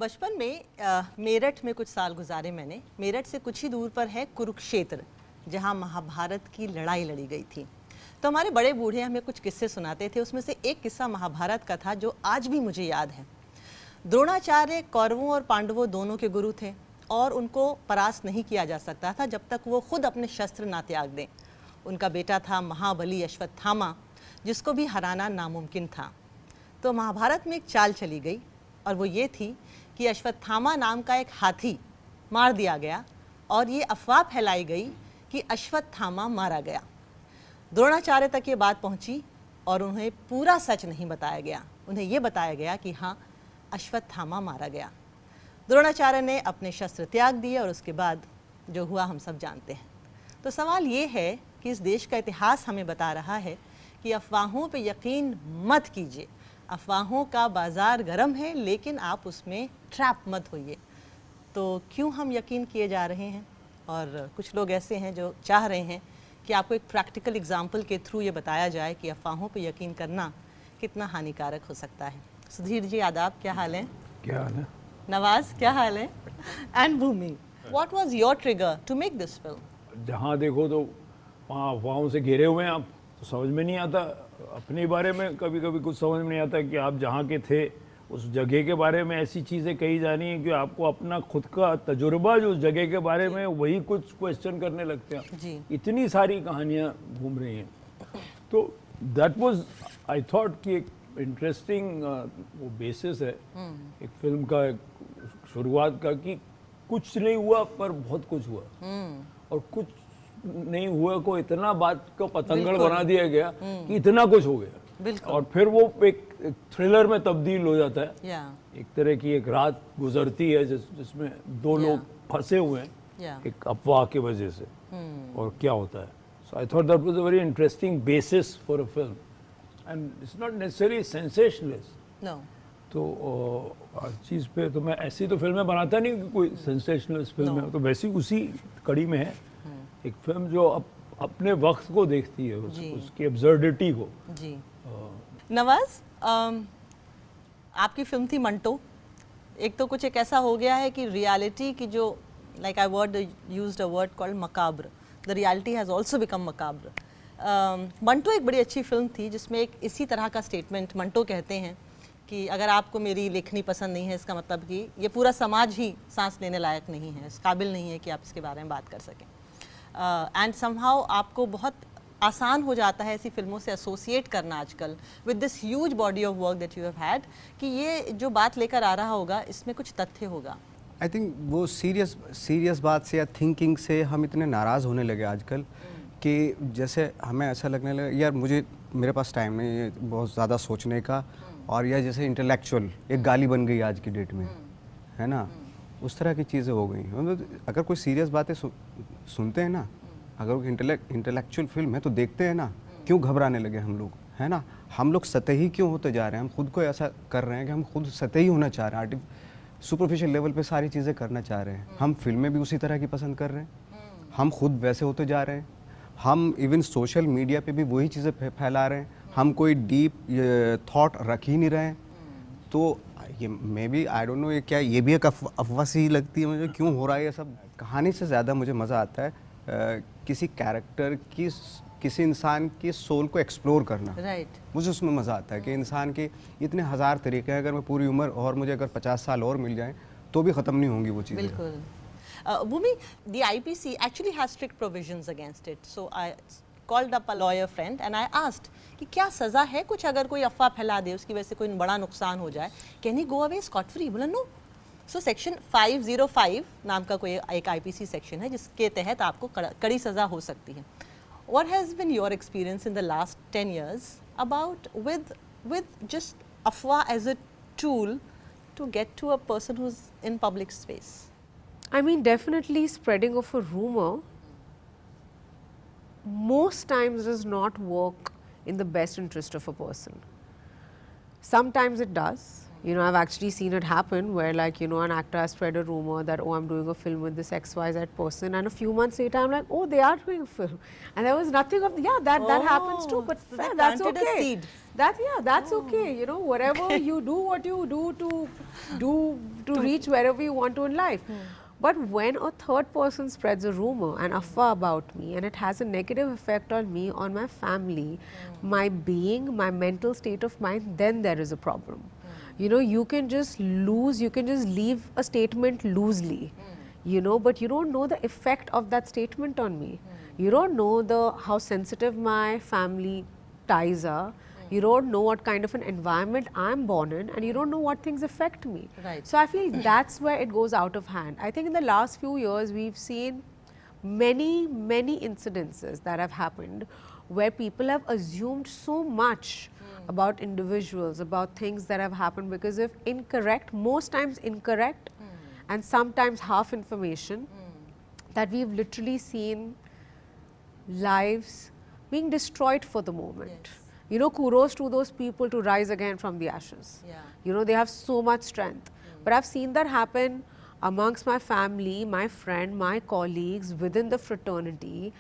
बचपन में मेरठ में कुछ साल गुजारे मैंने। मेरठ से कुछ ही दूर पर है कुरुक्षेत्र, जहाँ महाभारत की लड़ाई लड़ी गई थी। तो हमारे बड़े बूढ़े हमें कुछ किस्से सुनाते थे। उसमें से एक किस्सा महाभारत का था जो आज भी मुझे याद है। द्रोणाचार्य कौरवों और पांडवों दोनों के गुरु थे और उनको परास्त नहीं किया जा सकता था जब तक वो खुद अपने शस्त्र ना त्याग दें। उनका बेटा था महाबली अश्वत्थामा, जिसको भी हराना नामुमकिन था। तो महाभारत में एक चाल चली गई और वो ये थी कि अश्वत्थामा नाम का एक हाथी मार दिया गया और ये अफवाह फैलाई गई कि अश्वत्थामा मारा गया। द्रोणाचार्य तक ये बात पहुंची और उन्हें पूरा सच नहीं बताया गया। उन्हें ये बताया गया कि हाँ, अश्वत्थामा मारा गया। द्रोणाचार्य ने अपने शस्त्र त्याग दिए और उसके बाद जो हुआ हम सब जानते हैं। तो सवाल ये है कि इस देश का इतिहास हमें बता रहा है कि अफवाहों पे यकीन मत कीजिए। अफवाहों का बाज़ार गर्म है, लेकिन आप उसमें ट्रैप मत होइए। तो क्यों हम यकीन किए जा रहे हैं? और कुछ लोग ऐसे हैं जो चाह रहे हैं कि आपको एक प्रैक्टिकल एग्जाम्पल के थ्रू ये बताया जाए कि अफवाहों पे यकीन करना कितना हानिकारक हो सकता है। सुधीर जी आदाब, क्या हाल है? क्या हाल है? नवाज, क्या हाल है? And Bhumi, what was your trigger to make this film? जहाँ देखो तो वहाँ अफवाहों से घिरे हुए हैं आप, तो समझ में नहीं आता। अपने बारे में कभी कभी कुछ समझ में नहीं आता कि आप जहाँ के थे उस जगह के बारे में ऐसी चीज़ें कही जा रही हैं कि आपको अपना खुद का तजुर्बा जो उस जगह के बारे में वही कुछ क्वेश्चन करने लगते हैं जी। इतनी सारी कहानियाँ घूम रही हैं। तो दैट वाज आई थॉट कि एक इंटरेस्टिंग वो बेसिस है एक फिल्म का, एक शुरुआत का, कि कुछ नहीं हुआ पर बहुत कुछ हुआ और कुछ नहीं हुआ को इतना बात को पतंगड़ बना दिया गया कि इतना कुछ हो गया और फिर वो एक थ्रिलर में तब्दील हो जाता है। एक तरह की एक रात गुजरती है जिसमें दो लोग फंसे हुए हैं एक अफवाह की वजह से और क्या होता है। So I thought that was a very interesting basis for a film and it's not necessary sensationalist. No. तो हर चीज़ पे तो मैं ऐसी तो फिल्में बनाता नहीं कि कोई सेंसेशनलिस्ट फिल्म है, तो वैसी उसी कड़ी में है एक फिल्म जो अपने वक्त को देखती है, उसकी एब्सर्डिटी को। जी। नवाज, आपकी फिल्म थी मंटो। एक तो कुछ एक ऐसा हो गया है कि रियलिटी की जो like I word used a word called macabre, the reality has also become macabre. Manto एक बड़ी अच्छी फिल्म थी जिसमें एक इसी तरह का स्टेटमेंट मंटो कहते हैं कि अगर आपको मेरी लेखनी पसंद नहीं है, इसका मतलब कि ये पूरा समाज ही सांस लेने लायक नहीं है, इस काबिल नहीं है कि आप इसके बारे में बात कर सकें। एंड समहाउ आपको बहुत आसान हो जाता है ऐसी फिल्मों से एसोसिएट करना आजकल with this huge body of work that you have had, कि ये जो बात लेकर आ रहा होगा इसमें कुछ तथ्य होगा। आई थिंक वो सीरियस बात से या थिंकिंग से हम इतने नाराज़ होने लगे आजकल कि जैसे हमें ऐसा लगने लगा यार मेरे पास टाइम नहीं है बहुत ज़्यादा सोचने का, और यह जैसे इंटेलेक्चुअल एक गाली बन गई आज की डेट में, है ना, उस तरह की चीज़ें हो गई। मतलब अगर कोई सीरियस बातें सुनते हैं ना, अगर इंटेलेक्चुअल फिल्म है तो देखते हैं ना, क्यों घबराने लगे हम लोग, है ना। हम लोग सतही क्यों होते जा रहे हैं? हम खुद को ऐसा कर रहे हैं कि हम खुद सतही होना चाह रहे हैं, सुपरफिशियल लेवल पे सारी चीज़ें करना चाह रहे हैं। हम फिल्में भी उसी तरह की पसंद कर रहे हैं, हम खुद वैसे होते जा रहे हैं, हम इवन सोशल मीडिया पे भी वही चीज़ें फैला रहे हैं, हम कोई डीप थॉट रख ही नहीं रहे हैं। तो ये maybe I don't know ये क्या, ये भी एक अफवाह सी लगती है मुझे, क्यों हो रहा है ये सब। कहानी से ज़्यादा मुझे मज़ा आता है किसी कैरेक्टर की, किसी इंसान की सोल को एक्सप्लोर करना। मुझे उसमें मज़ा आता है कि इंसान के इतने हज़ार तरीके हैं, अगर मैं पूरी उम्र और मुझे अगर 50 साल और मिल जाएं तो भी ख़त्म नहीं होंगी वो चीज़ें। बिल्कुल। Bhumi, the IPC actually has strict provisions against it. So I called up a lawyer friend and I asked कि क्या सज़ा है कुछ अगर कोई अफवाह फैला दे, उसकी वजह से कोई बड़ा नुकसान हो जाए, can he go away scot free? बोला नो। सो सेक्शन 505 नाम का कोई एक IPC सेक्शन है जिसके तहत आपको कड़ी सज़ा हो सकती है। What has been your experience in the last 10 years about with just अफवाह as a tool to get to a person who's in public space? I mean, definitely spreading of a rumor most times does not work in the best interest of a person. Sometimes it does, You know, I've actually seen it happen where, like, you know, an actor has spread a rumor that, oh, I'm doing a film with this XYZ person, and a few months later, I'm like, oh, they are doing a film, and there was nothing of that happens too. But so they that's planted a okay. seed. That's okay. You know, whatever you do, what you do to reach wherever you want to in life. But when a third person spreads a rumor and affair about me, and it has a negative effect on me, on my family, my being, my mental state of mind, then there is a problem. You know, you can just leave a statement loosely, you know, but you don't know the effect of that statement on me. You don't know how sensitive my family ties are. You don't know what kind of an environment I'm born in, and you don't know what things affect me. Right. So I feel that's where it goes out of hand. I think in the last few years, we've seen many incidences that have happened where people have assumed so much about individuals, about things that have happened because of most times incorrect, and sometimes half information, that we've literally seen lives being destroyed for the moment. Yes. You know, kudos to those people to rise again from the ashes. Yeah. You know, they have so much strength. But I've seen that happen amongst my family, my friend, my colleagues, within the fraternity,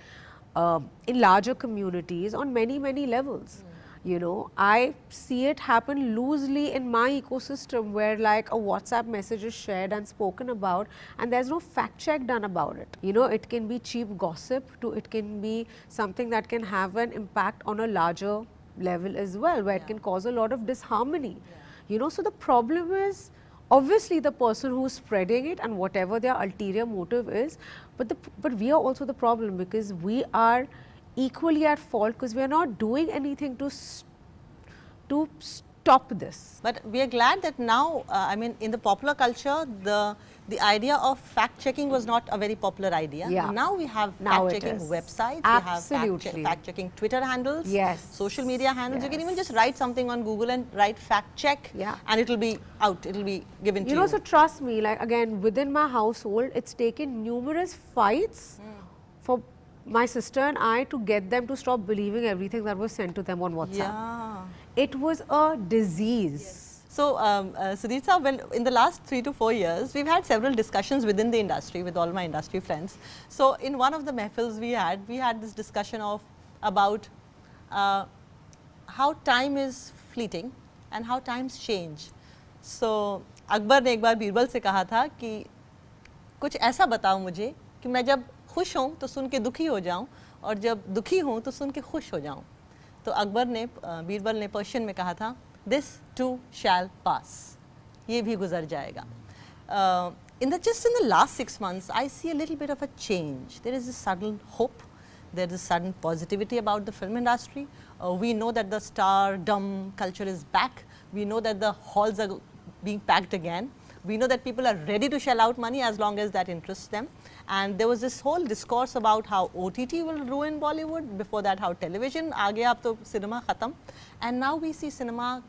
in larger communities, on many levels. You know, I see it happen loosely in my ecosystem where, like, a WhatsApp message is shared and spoken about, and there's no fact check done about it. You know, it can be cheap gossip to it can be something that can have an impact on a larger level as well, where it can cause a lot of disharmony. You know, so the problem is obviously the person who's spreading it and whatever their ulterior motive is, but we are also the problem, because we are equally at fault because we are not doing anything to stop this. But we are glad that now, I mean, in the popular culture, the idea of fact checking was not a very popular idea. Yeah. Now we have Now fact it checking is. websites, Absolutely. we have fact checking Twitter handles, Yes. social media handles. You can Yes. even just write something on Google and write fact check, Yeah. and it will be out, it will be given to You you. know, so trust me, like, again, within my household, it's taken numerous fights for my sister and I to get them to stop believing everything that was sent to them on WhatsApp. Yeah. It was a disease. So, Sudhir sir, well, in the last 3 to 4 years, we've had several discussions within the industry with all my industry friends. So, in one of the mehfils we had this discussion about how time is fleeting and how times change. So, Akbar ने एक बार बीरबल से कहा था कि कुछ ऐसा बताओ मुझे कि मैं जब खुश हूँ तो सुन के दुखी हो जाऊँ, और जब दुखी हूँ तो सुन के खुश हो जाऊँ. तो अकबर ने बीरबल ने पर्शियन में कहा था, दिस टू शैल पास, ये भी गुजर जाएगा. Just in the last 6 months, I see a little bit of a change. There is a sudden hope, there is a sudden positivity about the film industry. We know that the stardom culture is back. We know that the halls are being packed again. We know that people are ready to shell out money as long as that interests them. And there was this whole discourse about how OTT will ruin Bollywood. Before that, how television, aa gaya, ab to cinema khatam. And now we see cinema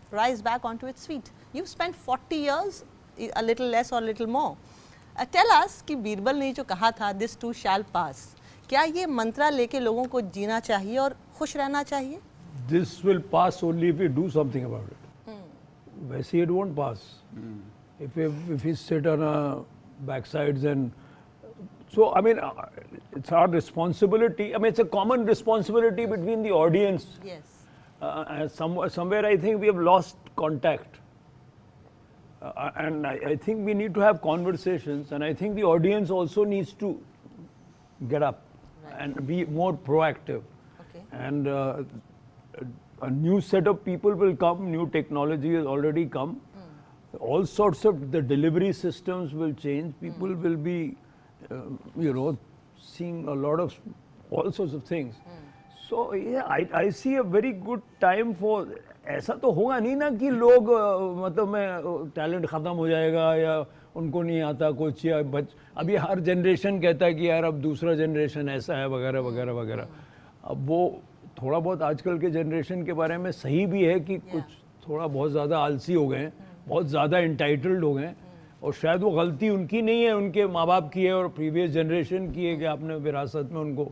rise back onto its feet. You've spent 40 years, a little less or a little more. Tell us कि बीरबल ने जो कहा था, this too shall pass, क्या ये मंत्रा लेके लोगों को जीना चाहिए और खुश रहना चाहिए? This will pass only if we do something about it. वैसे it won't pass. If we sit on our backsides and so, I mean, it's our responsibility. I mean, it's a common responsibility between the audience. Yes. Somewhere I think we have lost contact. And I think we need to have conversations, and I think the audience also needs to get up and be more proactive. Okay. And a new set of people will come, new technology has already come. All sorts of the delivery systems will change. People will be, seeing a lot of all sorts of things. So yeah, I see a very good time for. ऐसा तो होगा नहीं ना कि लोग मतलब में talent ख़त्म हो जाएगा या उनको नहीं आता कुछ, या अभी हर जनरेशन कहता है कि यार अब दूसरा जनरेशन ऐसा है वगैरह वगैरह वगैरह. अब वो थोड़ा बहुत आजकल के जनरेशन के बारे में सही भी है कि कुछ थोड़ा बहुत ज़्यादा आलसी हो गए हैं, बहुत ज़्यादा इंटाइटल्ड हो गए हैं, और शायद वो गलती उनकी नहीं है, उनके माँ बाप की है और प्रीवियस जनरेशन की है कि आपने विरासत में उनको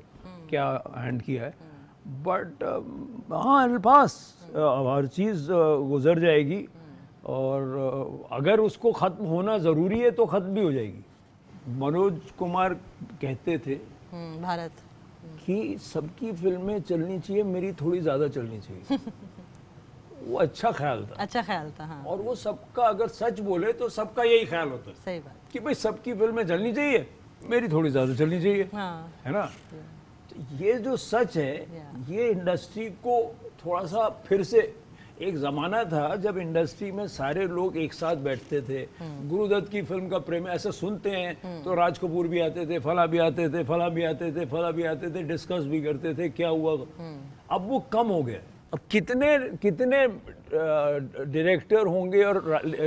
क्या हैंड किया है. बट हाँ, पास हर चीज़ गुजर जाएगी. और अगर उसको ख़त्म होना ज़रूरी है तो ख़त्म भी हो जाएगी। मनोज कुमार कहते थे भारत कि सबकी फिल्में चलनी चाहिए, मेरी थोड़ी ज़्यादा चलनी चाहिए। वो अच्छा ख्याल था, अच्छा ख्याल था। हाँ, और वो सबका अगर सच बोले तो सबका यही ख्याल होता है सही बात। कि भाई सबकी फिल्में चलनी चाहिए, मेरी थोड़ी ज़्यादा चलनी चाहिए, हाँ, है ना। तो ये जो सच है, ये इंडस्ट्री को थोड़ा सा फिर से, एक ज़माना था जब इंडस्ट्री में सारे लोग एक साथ बैठते थे, गुरुदत्त की फिल्म का प्रेम ऐसा सुनते हैं तो राज कपूर भी आते थे, फला भी आते थे, फला भी आते थे, फला भी आते थे, डिस्कस भी करते थे क्या हुआ। अब वो कम हो गया। अब कितने कितने डायरेक्टर होंगे और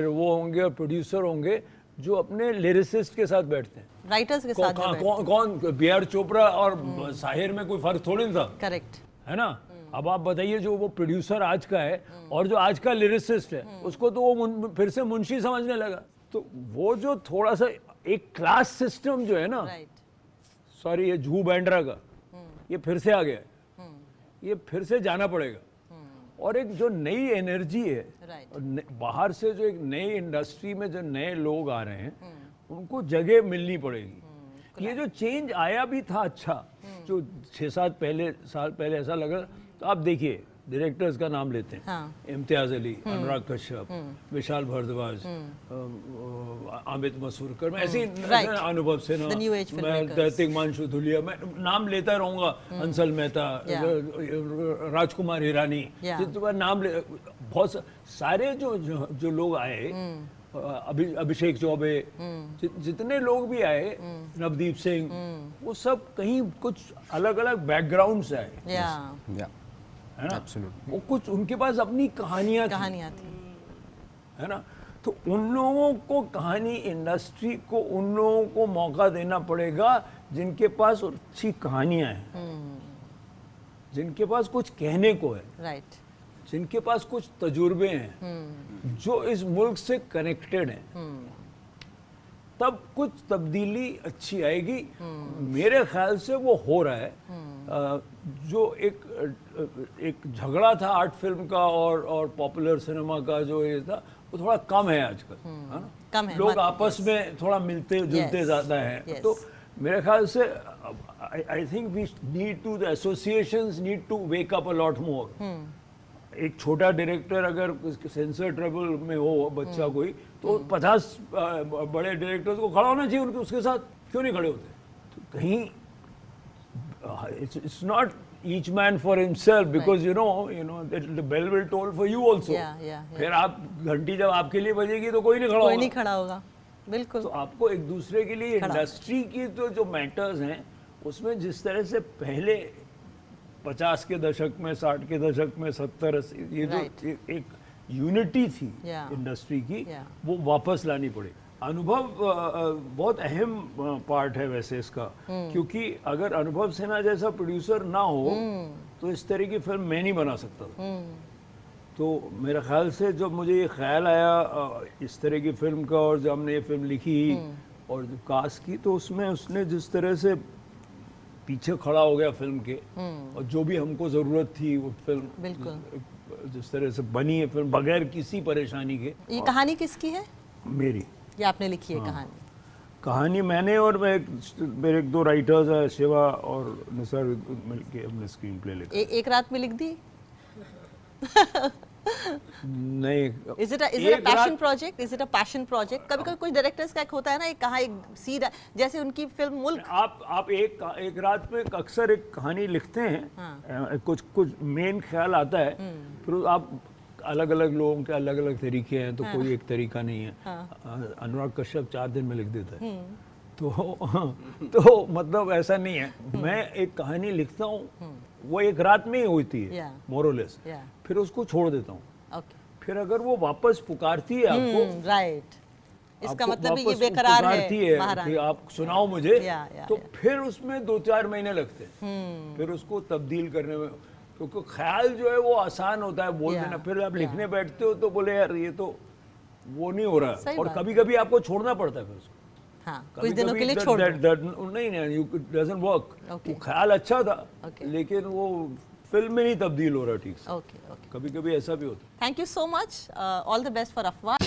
वो होंगे और प्रोड्यूसर होंगे जो अपने लिरिसिस्ट के साथ बैठते हैं। राइटर्स के साथ जो बैठते हैं। कौन बी.आर. चोपड़ा और साहिर में कोई फर्क थोड़ी नहीं था, करेक्ट। है ना। अब आप बताइए, जो वो प्रोड्यूसर आज का है और जो आज का लिरिसिस्ट है, उसको तो वो फिर से मुंशी समझने लगा। तो वो जो थोड़ा सा एक क्लास सिस्टम जो है ना, राइट, सॉरी, ये जू बैंड्रा का ये फिर से आ गया है, ये फिर से जाना पड़ेगा। और एक जो नई एनर्जी है, राइट, और बाहर से जो एक नई इंडस्ट्री में जो नए लोग आ रहे हैं, उनको जगह मिलनी पड़ेगी। ये जो चेंज आया भी था अच्छा, जो 6-7 साल पहले ऐसा लगा। तो आप देखिए, डायरेक्टर्स का नाम लेते हैं, हाँ, इम्तियाज अली, अनुराग कश्यप, विशाल भारद्वाज, अमित मसूरकर, मैं ऐसे Right. अनुभव सिन्हा, The new age मैं filmmakers. तिग्मांशु धुलिया, मैं नाम लेता रहूंगा, अंसल मेहता, राजकुमार हिरानी, Yeah. जितना नाम ले, बहुत सारे जो लोग आए, अभिषेक चौबे, जितने लोग भी आए, नवदीप सिंह, वो सब कहीं कुछ अलग अलग बैकग्राउंड से आए, या है ना। Absolutely. वो कुछ उनके पास अपनी कहानियां थी, कहानियाँ थी। है ना। तो उन लोगों को, कहानी इंडस्ट्री को उन लोगों को मौका देना पड़ेगा जिनके पास अच्छी कहानियां हैं, जिनके पास कुछ कहने को है, राइट, जिनके पास कुछ तजुर्बे हैं, जो इस मुल्क से कनेक्टेड हैं। तब कुछ तब्दीली अच्छी आएगी। मेरे ख्याल से वो हो रहा है। जो एक झगड़ा था आर्ट फिल्म का और पॉपुलर सिनेमा का, जो ये था, वो थोड़ा कम है आजकल, है ना। कम है, लोग आपस में थोड़ा मिलते जुलते Yes. ज़्यादा हैं। Yes. तो मेरे ख्याल से I think we need to, the associations need to wake up a lot more. एक छोटा डायरेक्टर अगर सेंसर ट्रबल में हो, बच्चा कोई, तो 50 बड़े डायरेक्टर्स को खड़ा होना चाहिए उसके साथ, क्यों नहीं खड़े होते। तो कहीं it's not each man for himself, because you know the bell will toll for you also. Yeah. फिर आप घंटी जब आपके लिए बजेगी तो कोई नहीं खड़ा कोई नहीं होगा। खड़ा होगा, बिल्कुल। तो आपको एक दूसरे के लिए खड़ा। इंडस्ट्री की तो जो मैटर्स हैं, उसमें जिस तरह से पहले 50 के दशक में, 60 के दशक में, 70-80, ये जो Right. एक यूनिटी थी Yeah. इंडस्ट्री की, Yeah. वो वापस लानी पड़ेगी। अनुभव बहुत अहम पार्ट है वैसे इसका, क्योंकि अगर अनुभव सिन्हा जैसा प्रोड्यूसर ना हो तो इस तरह की फिल्म मैं नहीं बना सकता था। तो मेरे ख्याल से जब मुझे ये ख्याल आया इस तरह की फिल्म का, और जब हमने ये फिल्म लिखी और जो कास्ट की, तो उसमें उसने जिस तरह से पीछे खड़ा हो गया फिल्म के, और जो भी हमको ज़रूरत थी वो फिल्म बिल्कुल। जिस तरह से बनी है फिल्म, बगैर किसी परेशानी के। ये कहानी किसकी है? मेरी ये आपने लिखी है कहानी मैंने, और मेरे एक दो राइटर्स हैं, शिवा और निसार, मिलके हमने स्क्रीन प्ले लिखा। एक रात में लिख दी? नहीं, is it a passion project? Is it a passion project? कभी कभी कुछ डायरेक्टर्स का एक होता है ना, एक कहा, एक सीधा, जैसे उनकी फिल्म मुल्क। आप एक रात में अक्सर एक कहानी लिखते हैं, कुछ मेन ख्याल आता है, फिर आप अलग अलग लोगों के अलग अलग तरीके हैं, तो कोई एक तरीका नहीं है। अनुराग कश्यप 4 दिन में लिख देता है। तो मतलब ऐसा नहीं है। मैं एक कहानी लिखता हूँ, वो एक रात में ही होती है मोरलेस, फिर उसको छोड़ देता हूँ। फिर अगर वो वापस पुकारती है आपको, राइट, इसका मतलब ये वापस बेकरार पुकारती है कि आप सुनाओ मुझे, तो फिर उसमें 2-4 महीने लगते हैं फिर उसको तब्दील करने में, क्योंकि ख्याल जो है वो आसान होता है बोल देना, फिर आप लिखने बैठते हो तो बोले यार ये तो वो नहीं हो रहा, और कभी कभी आपको छोड़ना पड़ता है फिर उसको। कुछ दिनों के लिए छोड़ दो। नहीं, यू डजंट वर्क। वो ख्याल अच्छा था, लेकिन वो फिल्म में नहीं तब्दील हो रहा ठीक से। ओके ओके, कभी कभी ऐसा भी होता है। Thank you so much, all the best for अफवाह।